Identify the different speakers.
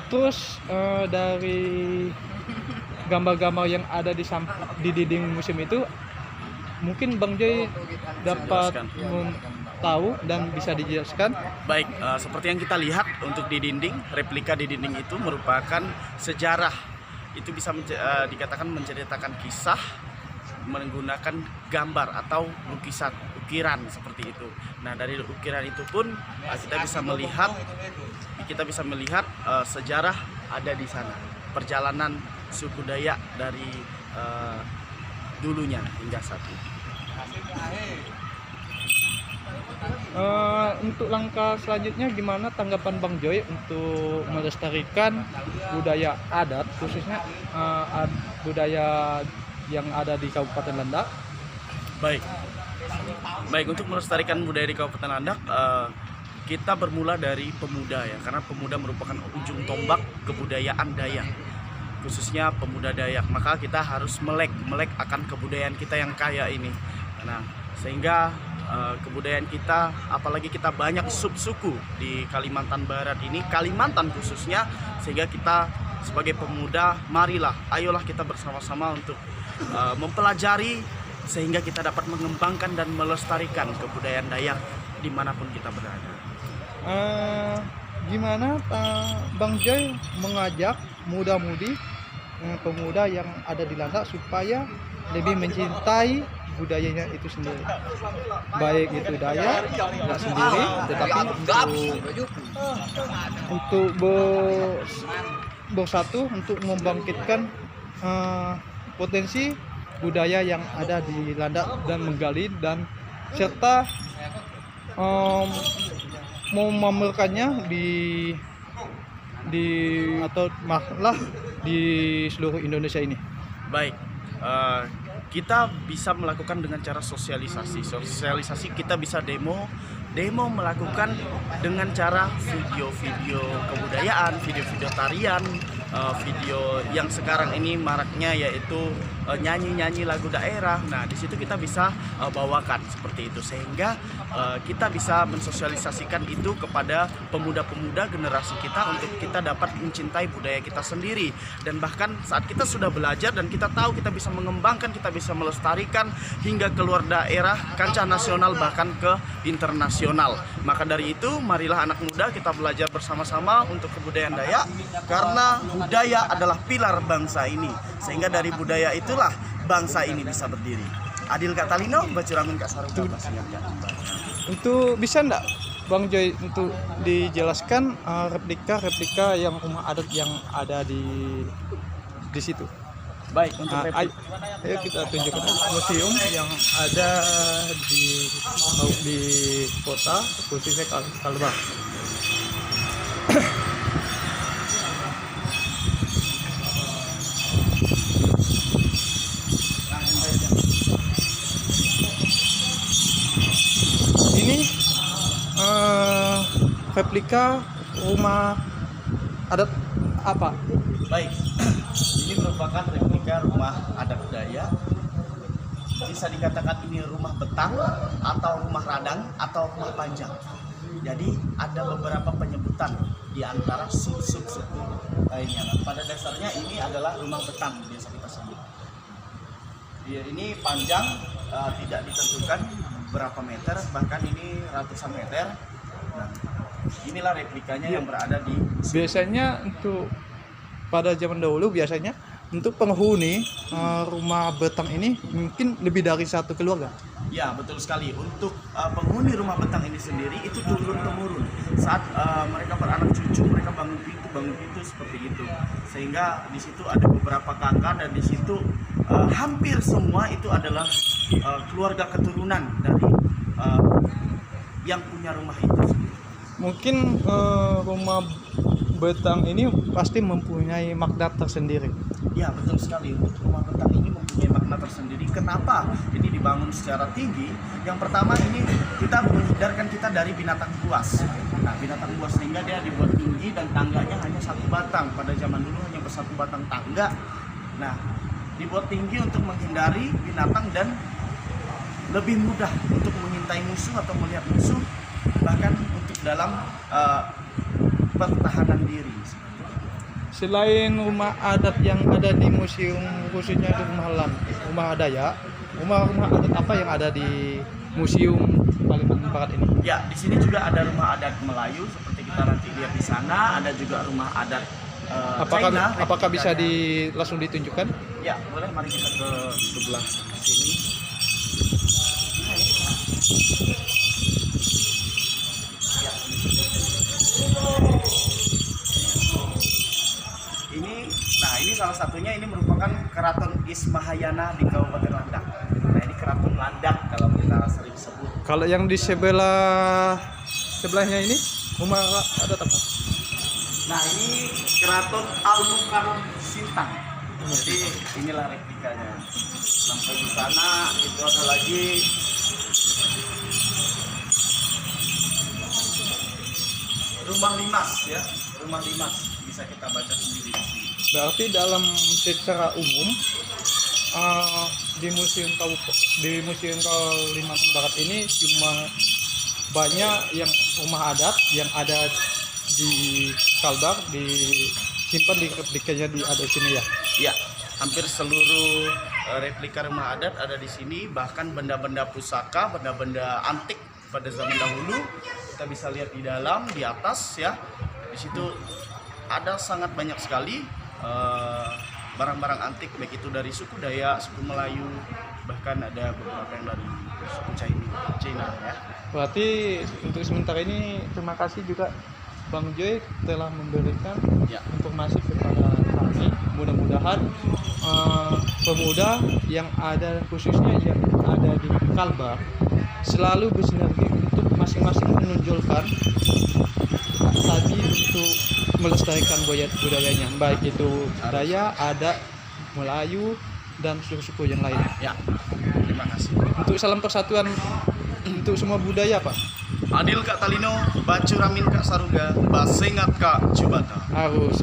Speaker 1: Terus dari gambar-gambar yang ada di dinding museum itu, mungkin Bang Joy dapat
Speaker 2: Jelaskan.
Speaker 1: tahu dan bisa dijelaskan.
Speaker 2: Baik, seperti yang kita lihat untuk di dinding, replika di dinding itu merupakan sejarah. Itu bisa dikatakan menceritakan kisah menggunakan gambar atau ukiran seperti itu. Nah, dari ukiran itu pun kita bisa melihat sejarah ada di sana. Perjalanan suku Dayak dari dulunya hingga saat ini.
Speaker 1: Untuk langkah selanjutnya gimana tanggapan Bang Joy untuk melestarikan budaya adat, khususnya budaya yang ada di Kabupaten Landak?
Speaker 2: Baik, untuk melestarikan budaya di Kabupaten Landak, kita bermula dari pemuda ya, karena pemuda merupakan ujung tombak kebudayaan Dayak, khususnya pemuda Dayak. Maka kita harus melek akan kebudayaan kita yang kaya ini. Nah, sehingga kebudayaan kita, apalagi kita banyak subsuku di Kalimantan Barat ini, Kalimantan khususnya, sehingga kita sebagai pemuda, ayolah kita bersama-sama untuk mempelajari sehingga kita dapat mengembangkan dan melestarikan kebudayaan Dayak dimanapun kita berada.
Speaker 1: Gimana Bang Joy mengajak muda-mudi pemuda yang ada di Landak supaya lebih mencintai budayanya itu sendiri, baik itu Dayak tidak sendiri, tetapi untuk bersatu untuk membangkitkan potensi budaya yang ada di Landak dan menggali dan serta memamerkannya atau malah di seluruh Indonesia ini.
Speaker 2: Baik, kita bisa melakukan dengan cara sosialisasi kita bisa demo melakukan dengan cara video-video kebudayaan, video-video tarian, video yang sekarang ini maraknya yaitu nyanyi-nyanyi lagu daerah. Nah, di situ kita bisa bawakan seperti itu, sehingga kita bisa mensosialisasikan itu kepada pemuda-pemuda generasi kita untuk kita dapat mencintai budaya kita sendiri. Dan bahkan saat kita sudah belajar dan kita tahu kita bisa mengembangkan, kita bisa melestarikan hingga keluar daerah, kancah nasional bahkan ke internasional. Maka dari itu, marilah anak muda kita belajar bersama-sama untuk kebudayaan Dayak, karena budaya adalah pilar bangsa ini. Sehingga dari budaya itulah bangsa ini bisa berdiri. Adil Kak Talino, Bacuramin Kak Saruka.
Speaker 1: Untuk bisa enggak Bang Joy untuk dijelaskan replika yang rumah adat yang ada di situ?
Speaker 2: Baik, untuk
Speaker 1: ayo kita tunjukkan museum yang ada di kota khususnya Kalbar. Ini replika rumah adat apa?
Speaker 2: Baik, ini merupakan replika rumah adat Dayak. Bisa dikatakan ini rumah betang atau rumah radang atau rumah panjang. Jadi ada beberapa penyebutan di antara suku lainnya. Pada dasarnya ini adalah rumah betang biasa kita sebut. Ini panjang, tidak ditentukan berapa meter, bahkan ini ratusan meter. Nah, inilah replikanya yang berada di.
Speaker 1: Biasanya untuk pada zaman dahulu biasanya untuk penghuni rumah betang ini mungkin lebih dari satu keluarga.
Speaker 2: Ya, betul sekali. Untuk penghuni rumah betang ini sendiri itu turun temurun. Saat mereka beranak cucu, mereka bangun pintu seperti itu. Sehingga di situ ada beberapa kakak dan di situ hampir semua itu adalah keluarga keturunan dari yang punya rumah itu.
Speaker 1: Mungkin rumah betang ini pasti mempunyai makna tersendiri.
Speaker 2: Ya, betul sekali. Untuk rumah betang ini mempunyai makna tersendiri. Kenapa ini dibangun secara tinggi? Yang pertama, ini kita menghindarkan kita dari binatang buas. Nah, binatang buas sehingga dia dibuat tinggi dan tangganya hanya satu batang. Pada zaman dulu hanya bersatu batang tangga. Nah, dibuat tinggi untuk menghindari binatang dan lebih mudah untuk mengintai musuh atau melihat musuh, bahkan untuk dalam pertahanan diri.
Speaker 1: Selain rumah adat yang ada di museum, khususnya di rumah Dayak, rumah adat apa yang ada di museum Kalimantan Barat ini?
Speaker 2: Ya, di sini juga ada rumah adat Melayu seperti kita nanti lihat di sana. Ada juga rumah adat China.
Speaker 1: Apakah bisa
Speaker 2: replikanya.
Speaker 1: langsung ditunjukkan?
Speaker 2: Ya, boleh. Mari kita ke sebelah sini. Ya. Ini salah satunya, ini merupakan Keraton Ismahayana di Kabupaten Landak. Nah, ini Keraton Landak kalau kita sering sebut.
Speaker 1: Kalau yang di sebelahnya ini rumah adat apa?
Speaker 2: Nah, ini Keraton Al-Mukarram Sintang. Jadi inilah replikanya. Sampai di sana itu ada lagi Rumah Limas ya. Rumah Limas bisa kita baca sendiri di sini.
Speaker 1: Berarti dalam secara umum di Museum Kalimantan Barat ini cuma banyak yang rumah adat yang ada di Kalbar disimpan di replikanya ada di sini ya.
Speaker 2: Ya, hampir seluruh replika rumah adat ada di sini, bahkan benda-benda pusaka, benda-benda antik pada zaman dahulu kita bisa lihat di dalam, di atas ya. Di situ ada sangat banyak sekali barang-barang antik, baik itu dari suku Dayak, suku Melayu, bahkan ada beberapa yang dari suku Cina ya.
Speaker 1: Berarti untuk sementara ini terima kasih juga Bang Joy telah memberikan informasi kepada kami. Mudah-mudahan pemuda yang ada, khususnya yang ada di Kalbar, selalu bersinergi untuk masing-masing menonjolkan tadi untuk melestarikan budayanya, baik itu Dayak, Adat, Melayu, dan suku-suku yang lain.
Speaker 2: Ya, terima kasih.
Speaker 1: Untuk salam persatuan untuk semua budaya, Pak.
Speaker 2: Adil Kak Talino, Bacuramin Kak Saruga, Basengat Kak Cubata.
Speaker 1: Harus.